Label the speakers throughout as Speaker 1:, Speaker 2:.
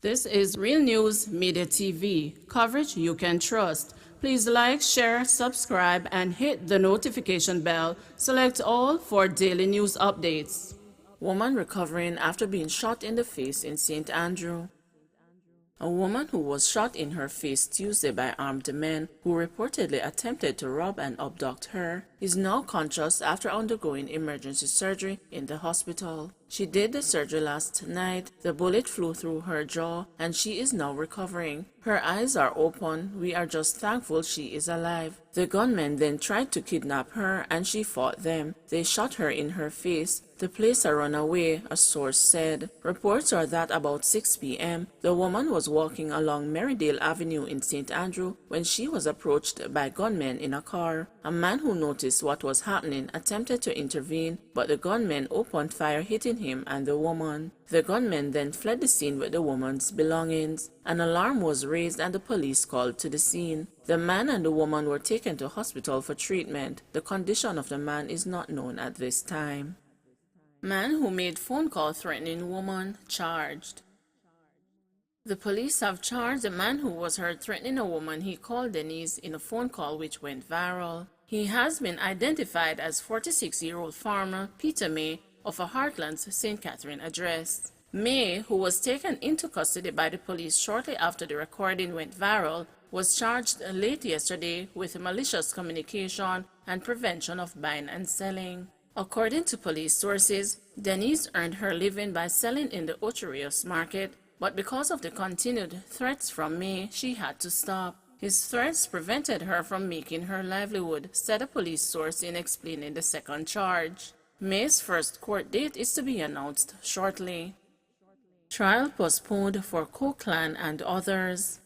Speaker 1: This is Real News Media TV, coverage you can trust. Please like, share, subscribe, and hit the notification bell. Select all for daily news updates.
Speaker 2: Woman recovering after being shot in the face in St. Andrew. A woman who was shot in her face Tuesday by armed men who reportedly attempted to rob and abduct her is now conscious after undergoing emergency surgery in the hospital. She did the surgery last night. The bullet flew through her jaw and she is now recovering. Her eyes are open. We are just thankful she is alive. The gunmen then tried to kidnap her and she fought them. They shot her in her face. The placer ran away, a source said. Reports are that about 6 p.m., the woman was walking along Merrydale Avenue in St. Andrew when she was approached by gunmen in a car. A man who noticed what was happening attempted to intervene, but the gunmen opened fire, hitting him and the woman. The gunmen then fled the scene with the woman's belongings. An alarm was raised and the police called to the scene. The man and the woman were taken to hospital for treatment. The condition of the man is not known at this time. Man who made phone call threatening woman charged. The police have charged a man who was heard threatening a woman he called Denise in a phone call which went viral. He has been identified as 46-year-old farmer Peter May of a Heartland's St. Catherine address. May, who was taken into custody by the police shortly after the recording went viral, was charged late yesterday with malicious communication and prevention of buying and selling. According to police sources, Denise earned her living by selling in the Ocherios market, but because of the continued threats from May, she had to stop. His threats prevented her from making her livelihood, said a police source in explaining the second charge. May's first court date is to be announced shortly. Trial postponed for Koch clan and others.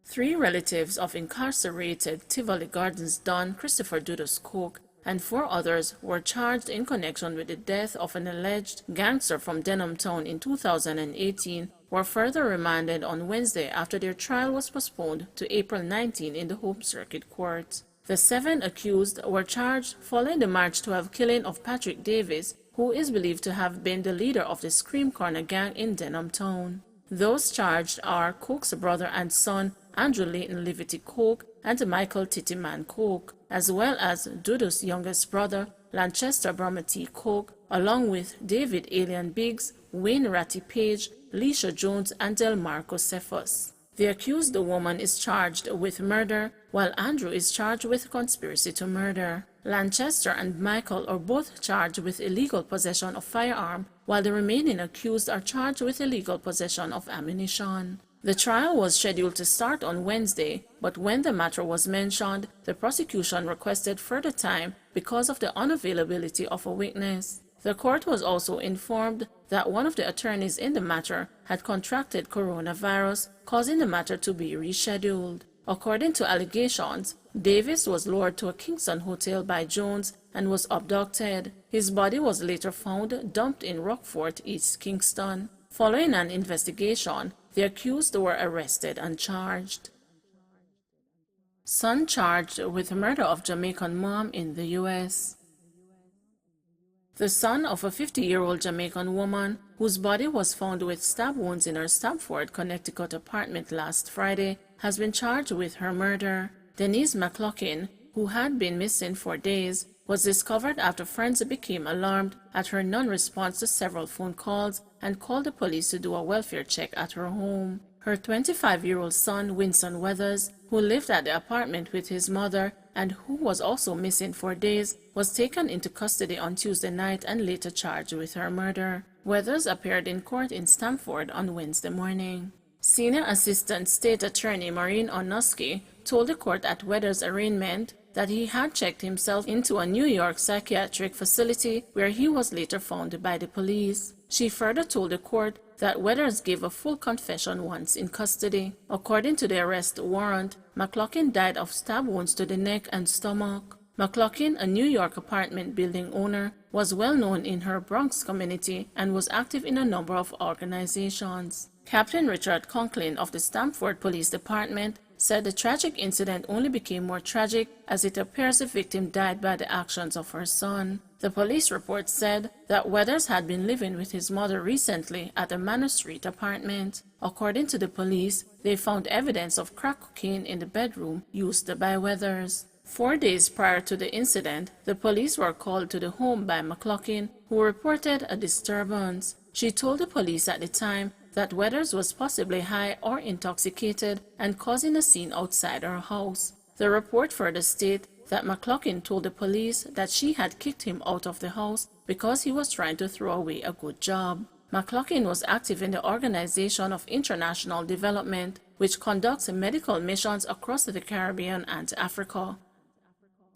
Speaker 2: 3 relatives of incarcerated Tivoli Gardens Don Christopher Dudos Koch and 4 others were charged in connection with the death of an alleged gangster from Denham Town in 2018 were further remanded on Wednesday after their trial was postponed to April 19 in the Home Circuit Court. The 7 accused were charged following the March 12 killing of Patrick Davis, who is believed to have been the leader of the Scream Corner gang in Denham Town. Those charged are Koch's brother and son, Andrew Leighton Livity Koch and Michael Tittyman Koch, as well as Dudo's youngest brother, Lanchester Bromati Koch, along with David Alien Biggs, Wayne Ratty Page, Leisha Jones, and Delmarco Cephas. The accused woman is charged with murder, while Andrew is charged with conspiracy to murder. Lanchester and Michael are both charged with illegal possession of firearm, while the remaining accused are charged with illegal possession of ammunition. The trial was scheduled to start on Wednesday, but when the matter was mentioned, the prosecution requested further time because of the unavailability of a witness. The court was also informed that one of the attorneys in the matter had contracted coronavirus, causing the matter to be rescheduled. According to allegations, Davis was lured to a Kingston hotel by Jones and was abducted. His body was later found dumped in Rockfort, East Kingston. Following an investigation, the accused were arrested and charged. Son charged with murder of Jamaican mom in the U.S. The son of a 50-year-old Jamaican woman, whose body was found with stab wounds in her Stamford, Connecticut apartment last Friday, has been charged with her murder. Denise McLaughlin, who had been missing for days, was discovered after friends became alarmed at her non-response to several phone calls and called the police to do a welfare check at her home. Her 25-year-old son, Winston Weathers, who lived at the apartment with his mother and who was also missing for days, was taken into custody on Tuesday night and later charged with her murder. Weathers appeared in court in Stamford on Wednesday morning. Senior Assistant State Attorney Maureen Onuski told the court at Weathers' arraignment that he had checked himself into a New York psychiatric facility where he was later found by the police. She further told the court that Weathers gave a full confession once in custody. According to the arrest warrant, McLaughlin died of stab wounds to the neck and stomach. McLaughlin, a New York apartment building owner, was well known in her Bronx community and was active in a number of organizations. Captain Richard Conklin of the Stamford Police Department said the tragic incident only became more tragic as it appears the victim died by the actions of her son. The police report said that Weathers had been living with his mother recently at a Manor Street apartment. According to the police, they found evidence of crack cocaine in the bedroom used by Weathers. 4 days prior to the incident, the police were called to the home by McLaughlin, who reported a disturbance. She told the police at the time that Weathers was possibly high or intoxicated and causing a scene outside her house. The report further stated that McLaughlin told the police that she had kicked him out of the house because he was trying to throw away a good job. McLaughlin was active in the Organization of International Development, which conducts medical missions across the Caribbean and Africa.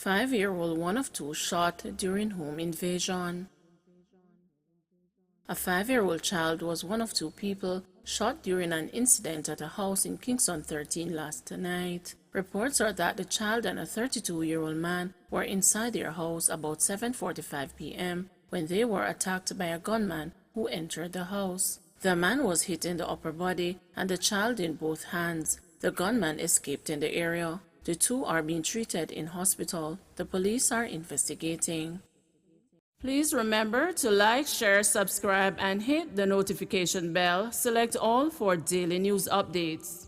Speaker 2: 5-year-old one of two shot during home invasion. A 5-year-old child was one of two people shot during an incident at a house in Kingston 13 last night. Reports are that the child and a 32-year-old man were inside their house about 7:45 p.m. when they were attacked by a gunman who entered the house. The man was hit in the upper body and the child in both hands. The gunman escaped in the area. The two are being treated in hospital. The police are investigating.
Speaker 1: Please remember to like, share, subscribe, and hit the notification bell. Select all for daily news updates.